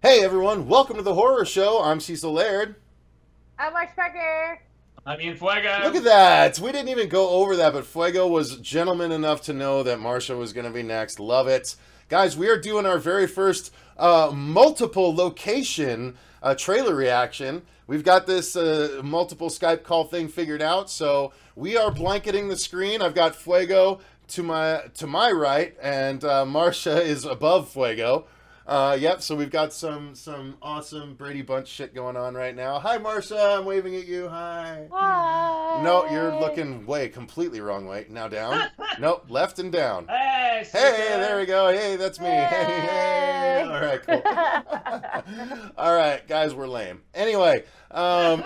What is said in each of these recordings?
Hey everyone, welcome to the horror show. I'm Cecil Laird. I'm Mark Parker. I mean, Fuego. Look at that. We didn't even go over that, but Fuego was gentleman enough to know that Marcia was going to be next. Love it. Guys, we are doing our very first multiple location trailer reaction. We've got this multiple Skype call thing figured out, so we are blanketing the screen. I've got Fuego to my right, and Marcia is above Fuego. Yep, so we've got some awesome Brady Bunch shit going on right now. Hi, Marcia. I'm waving at you. Hi. Hi. No, you're looking completely wrong way. Now down. Nope, left and down. Hey, Hey, there we go. Hey, that's me. Hey, hey. All right, cool. All right, guys, we're lame. Anyway, You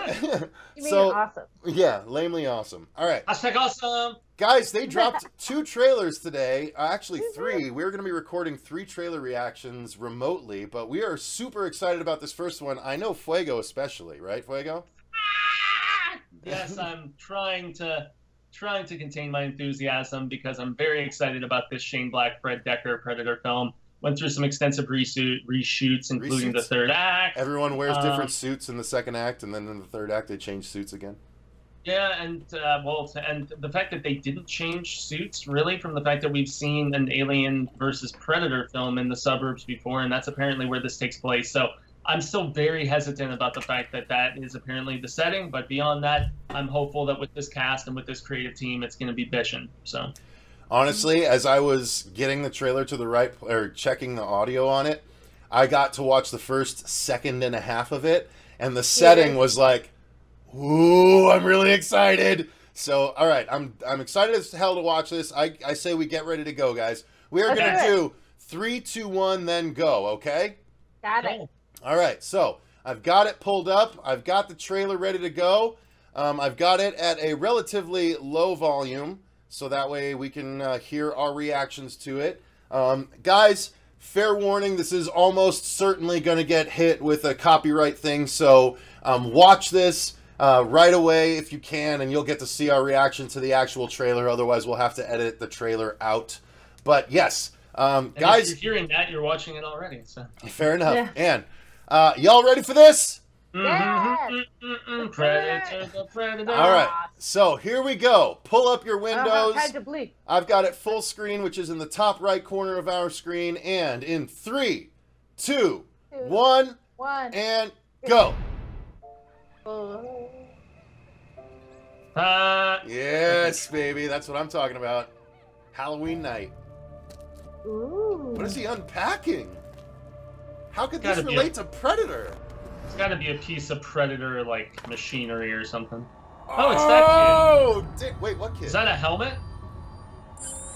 mean so awesome. yeah, lamely awesome. All right. Hashtag awesome. Guys, they dropped 2 trailers today. Actually, 3. We're going to be recording 3 trailer reactions remotely, but we are super excited about this first one. I know Fuego especially, right, Fuego? Yes, I'm trying to contain my enthusiasm because I'm very excited about this Shane Black, Fred Dekker Predator film. Went through some extensive reshoots, including the third act. Everyone wears different suits in the second act, and then in the third act they change suits again. Yeah, and and the fact that they didn't change suits, really, from the fact that we've seen an Alien versus Predator film in the suburbs before, and that's apparently where this takes place. So I'm still very hesitant about the fact that that is apparently the setting, but beyond that, I'm hopeful that with this cast and with this creative team, it's going to be bishin'. So honestly, as I was getting the trailer to the right, or checking the audio on it, I got to watch the first second and a half of it, and the setting was like, ooh, I'm really excited. So, all right, I'm excited as hell to watch this. I say we get ready to go, guys. We are going to do 3, 2, 1, then go, okay? Got it. All right, so I've got it pulled up. I've got the trailer ready to go. I've got it at a relatively low volume, so that way we can hear our reactions to it. Guys, fair warning, this is almost certainly going to get hit with a copyright thing, so watch this right away if you can, and you'll get to see our reaction to the actual trailer. Otherwise, we'll have to edit the trailer out. But yes, guys, if you're hearing that, you're watching it already. So fair enough. Yeah. And y'all ready for this? Yes. Predator, the Predator. All right, so here we go. Pull up your windows. Had to bleep. I've got it full screen, which is in the top right corner of our screen. And in 3, 2, 1, and go. Yes, baby. That's what I'm talking about. Halloween night. Ooh. What is he unpacking? How could this relate to Predator? It's got to be a piece of Predator, like, machinery or something. Oh, it's that kid. Oh, wait, what kid? Is that a helmet?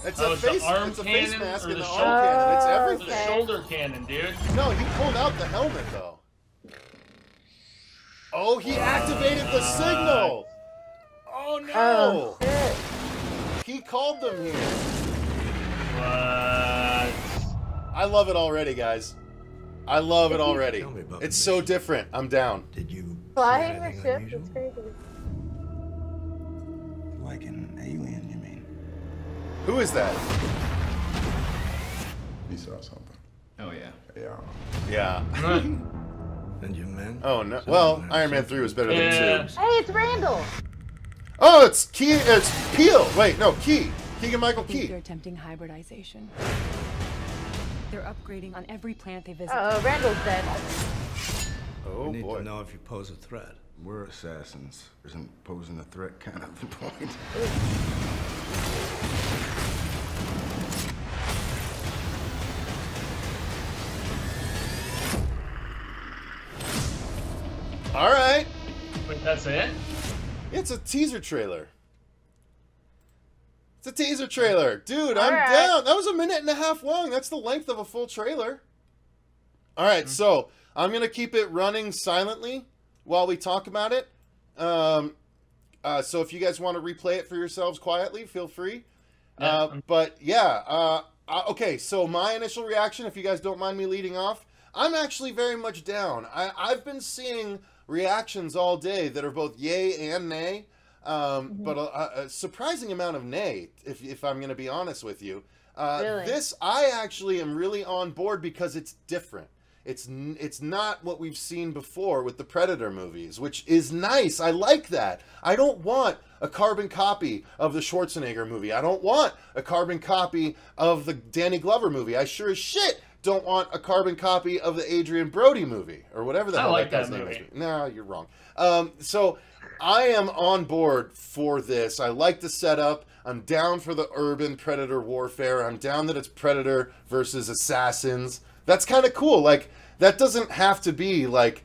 It's Oh, a it's the face, arm it's a cannon face mask or and the the shoulder- arm cannon. It's The everything. Okay. shoulder cannon, dude. No, he pulled out the helmet, though. Oh, he activated the signal. Oh, no. Oh, shit. He called them here. What? I love it already, guys. I love it already. Tell me about It's the so mission. different. I'm down. Did you see Flying the anything ship unusual? is crazy. Like an alien, you mean? Who is that? You saw something. Oh yeah. Yeah. Yeah. And you men? Oh, no. Well, Iron Man 3 was better than Yeah. 2. Hey, it's Randall. Oh, it's Key. It's Peel. Wait, no, Key. Keegan-Michael I think Key. they're attempting hybridization. They're upgrading on every planet they visit. Oh, Randall's dead. Oh, We need boy. to know if you pose a threat. We're assassins. Isn't posing a threat kind of the point? All right. Wait, that's it? It's a teaser trailer. It's a teaser trailer. Dude, I'm Alright. down. That was 1.5 minutes long. That's the length of a full trailer. All right, so I'm going to keep it running silently while we talk about it. So if you guys want to replay it for yourselves quietly, feel free. Yeah. But yeah, okay, so my initial reaction, if you guys don't mind me leading off, I'm actually very much down. I've been seeing reactions all day that are both yay and nay, but a surprising amount of nay, if I'm going to be honest with you. Really? This, I actually am really on board because it's different. it's not what we've seen before with the Predator movies, which is nice. I like that. I don't want a carbon copy of the Schwarzenegger movie. I don't want a carbon copy of the Danny Glover movie. I sure as shit don't want a carbon copy of the Adrian Brody movie, or whatever the hell that guy's name is. No, you're wrong. So I am on board for this. I like the setup. I'm down for the urban Predator warfare. I'm down that it's Predator versus assassins. That's kind of cool. Like, that doesn't have to be like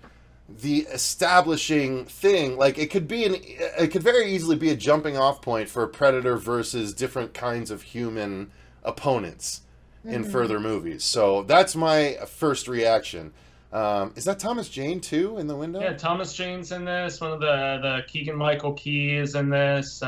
the establishing thing. Like, it could very easily be a jumping off point for Predator versus different kinds of human opponents in further movies. So that's my first reaction. Is that Thomas Jane too in the window? Yeah, Thomas Jane's in this. One of the Keegan-Michael Key is in this.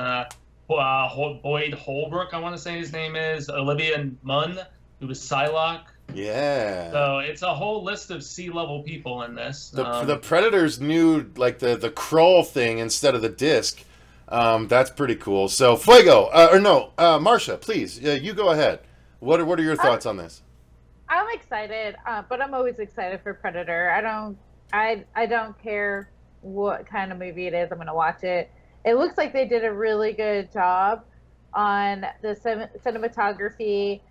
Boyd Holbrook, I want to say his name is. Olivia Munn, who was Psylocke. Yeah. So it's a whole list of C-level people in this. The Predator's new, like the crawl thing instead of the disc. That's pretty cool. So Fuego, Marcia, please, you go ahead. What are your thoughts on this? I'm excited, but I'm always excited for Predator. I don't care what kind of movie it is. I'm gonna watch it. It looks like they did a really good job on the cinematography.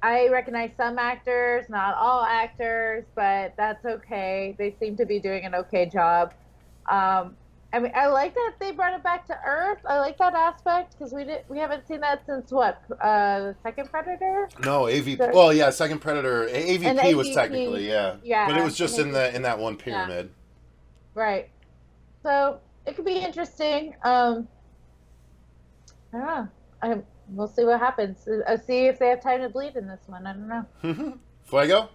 I recognize some actors, not all actors, but that's okay. They seem to be doing an okay job. I mean, I like that they brought it back to Earth. I like that aspect because we haven't seen that since what, the second Predator? No, AVP. Well, yeah, second Predator. AVP was technically, yeah, but it was just in that one pyramid. Yeah. Right. So it could be interesting. I don't know. We'll see what happens. I'll see if they have time to bleed in this one. I don't know. Fuego?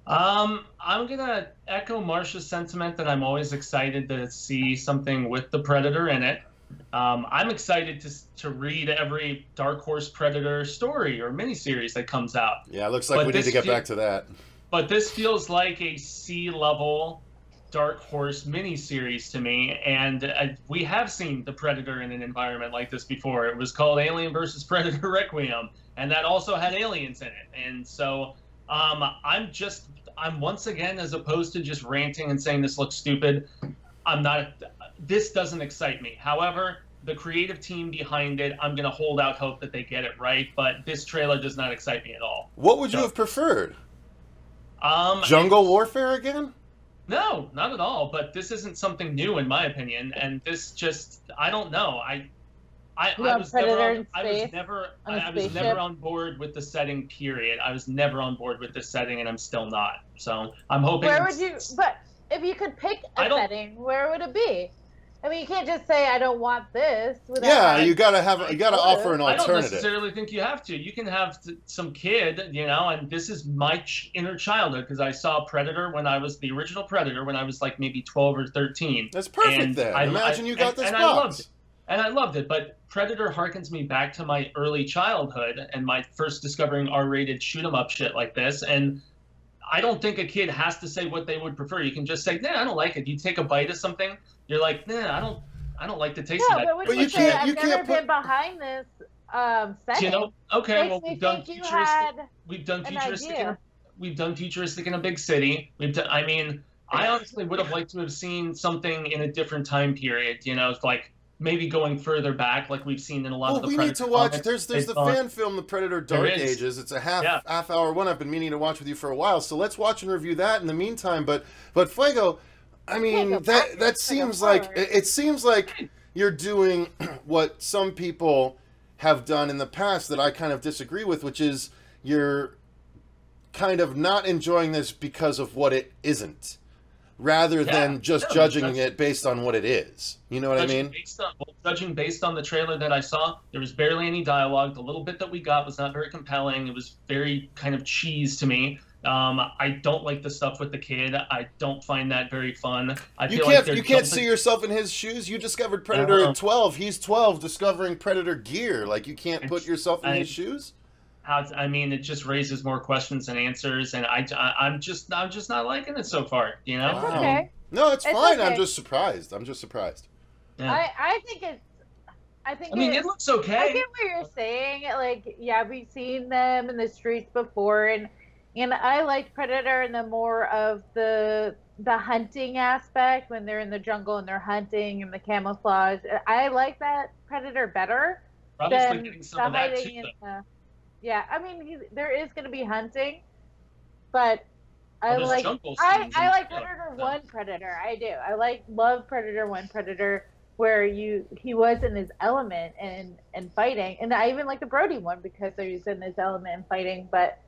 I'm gonna echo Marcia's sentiment that I'm always excited to see something with the Predator in it. I'm excited to read every Dark Horse Predator story or miniseries that comes out. Yeah, it looks like we need to get back to that. But this feels like a C-level Dark Horse miniseries to me, and we have seen the Predator in an environment like this before. It was called Alien vs. Predator Requiem, and that also had aliens in it. And so I'm once again, as opposed to just ranting and saying this looks stupid, this doesn't excite me. However, the creative team behind it, I'm going to hold out hope that they get it right, but this trailer does not excite me at all. What would you have preferred? Jungle Warfare again? No, not at all. But this isn't something new, in my opinion. And this just, I don't know. I was never on board with the setting, period. I was never on board with this setting, and I'm still not. So I'm hoping. But if you could pick a setting, where would it be? I mean, you can't just say I don't want this. You gotta offer an alternative. I don't necessarily think you have to. You can have some kid, and this is my inner childhood because I saw Predator when I was the original Predator when I was like maybe 12 or 13. That's perfect then. Imagine you got this box. I loved it. And I loved it, but Predator harkens me back to my early childhood and my first discovering R-rated shoot-'em-up shit like this. And I don't think a kid has to say what they would prefer. You can just say, "Nah, I don't like it." You take a bite of something, you're like, "Nah, I don't like the taste of that." But you can't. I've never been behind this setting. Okay, well, we've done futuristic in a big city. I honestly would have liked to have seen something in a different time period. It's like maybe going further back, like we've seen in a lot of the Predator. We need to watch. There's the fan film, The Predator: Dark Ages. It's a half hour one. I've been meaning to watch with you for a while, so let's watch and review that in the meantime. But Fuego, I mean that seems like it seems like you're doing what some people have done in the past that I kind of disagree with, which is you're kind of not enjoying this because of what it isn't, rather than just judging it based on what it is. You know what I mean? Judging based on the trailer that I saw, there was barely any dialogue. The little bit that we got was not very compelling. It was very kind of cheese to me. I don't like the stuff with the kid. I don't find that very fun. You can't see yourself in his shoes. You discovered Predator at 12. He's 12 discovering Predator gear. Like, you can't put yourself in his shoes? It just raises more questions than answers, and I'm just not liking it so far. That's okay. No, it's fine. Okay. I'm just surprised. Yeah. I think it looks okay. I get what you're saying. Like, yeah, we've seen them in the streets before, and And I liked Predator and the more of the hunting aspect when they're in the jungle and they're hunting and the camouflage. I like that Predator better Obviously, than getting some the of that hiding too, in though. the. Yeah, I mean, there is going to be hunting, but I Well, there's like jungle I scenes in the like trailer, Predator so. 1 Predator. I do. Love Predator 1 Predator where he was in his element and fighting. And I even like the Brody one because he was in his element and fighting, but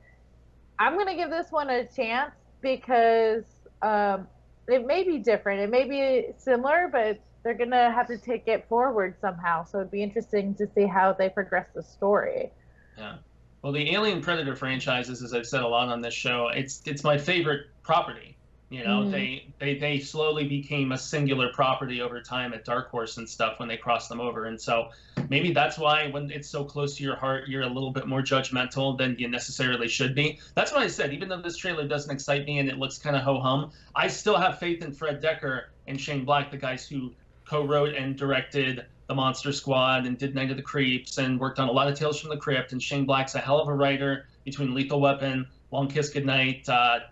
I'm going to give this one a chance because it may be different. It may be similar, but they're going to have to take it forward somehow. So it'd be interesting to see how they progress the story. Yeah. Well, the Alien Predator franchises, as I've said a lot on this show, it's my favorite property. You know, they slowly became a singular property over time at Dark Horse and stuff when they crossed them over. And so maybe that's why when it's so close to your heart, you're a little bit more judgmental than you necessarily should be. That's what I said. Even though this trailer doesn't excite me and it looks kind of ho-hum, I still have faith in Fred Dekker and Shane Black, the guys who co-wrote and directed The Monster Squad and did Night of the Creeps and worked on a lot of Tales from the Crypt. And Shane Black's a hell of a writer between Lethal Weapon, Long Kiss Goodnight,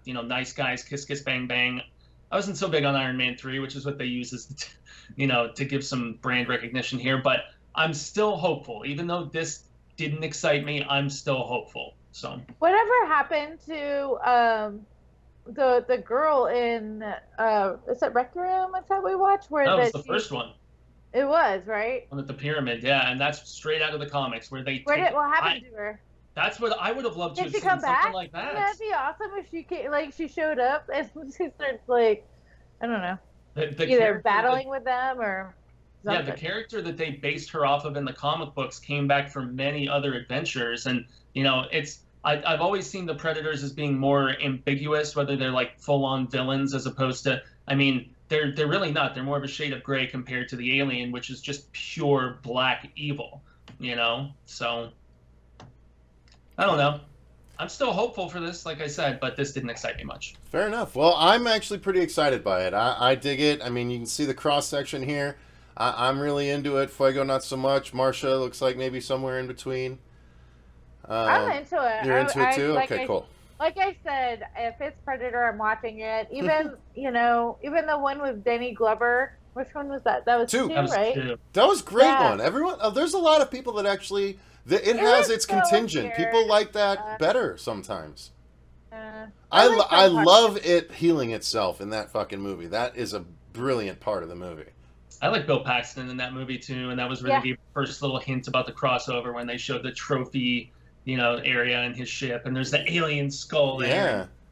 Nice Guys, Kiss Kiss Bang Bang. I wasn't so big on Iron Man 3, which is what they use as, to give some brand recognition here. But I'm still hopeful. Even though this didn't excite me, I'm still hopeful. So whatever happened to the girl in is it Rec Room? Is that we watched? Where that was the first one. It was, right? One at the pyramid, yeah, and that's straight out of the comics where they. What happened to her? That's what I would have loved to Did have she come seen, back? something like that. That'd be awesome if she came, she showed up and she starts I don't know, either battling with them or something. Yeah, the character that they based her off of in the comic books came back for many other adventures, and I've always seen the Predators as being more ambiguous, whether they're like full-on villains as opposed to, they're really not. They're more of a shade of gray compared to the Alien, which is just pure black evil, So I don't know. I'm still hopeful for this, like I said, but this didn't excite me much. Fair enough. Well, I'm actually pretty excited by it. I dig it. I mean, you can see the cross-section here. I'm really into it. Fuego, not so much. Marcia looks like maybe somewhere in between. I'm into it. You're into it too? Okay, cool. Like I said, if it's Predator, I'm watching it. Even, even the one with Danny Glover. Which one was that? That was two, right? Two. That was a great one. Everyone, there's a lot of people that actually... It has its contingent. Weird. People like that better sometimes. I love it healing itself in that fucking movie. That is a brilliant part of the movie. I like Bill Paxton in that movie too, and that was where they gave the first little hint about the crossover when they showed the trophy, area in his ship, and there's the alien skull there.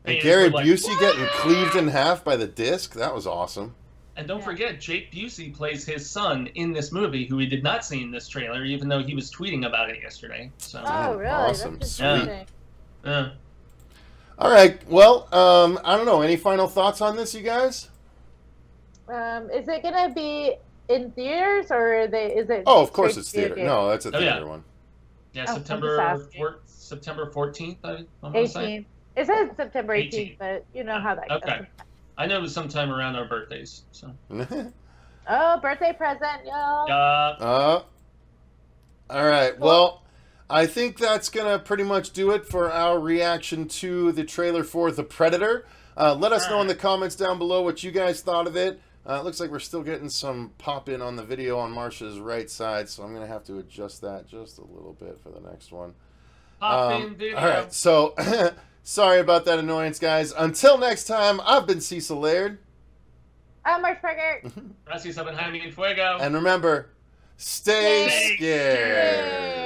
Yeah, and Gary Busey getting cleaved in half by the disc. That was awesome. And don't forget, Jake Busey plays his son in this movie, who we did not see in this trailer, even though he was tweeting about it yesterday. So. Oh, really? Awesome. Sweet. Yeah. All right. Well, I don't know. Any final thoughts on this, you guys? Is it going to be in theaters, or is it... Oh, of course it's theater. No, that's a theater one. Yeah, September 14th, I want to say. It says September 18th, but you know how that goes. Okay. I know it was sometime around our birthdays. So. Oh, birthday present, y'all. All right. Well, I think that's going to pretty much do it for our reaction to the trailer for The Predator. Let us know in the comments down below what you guys thought of it. It looks like we're still getting some pop-in on the video on Marcia's right side, so I'm going to have to adjust that just a little bit for the next one. Pop-in video. All right. So... Sorry about that annoyance, guys. Until next time, I've been Cecil Laird. I'm Marcia Parker. Gracias, Jaime and Fuego. And remember, stay scared.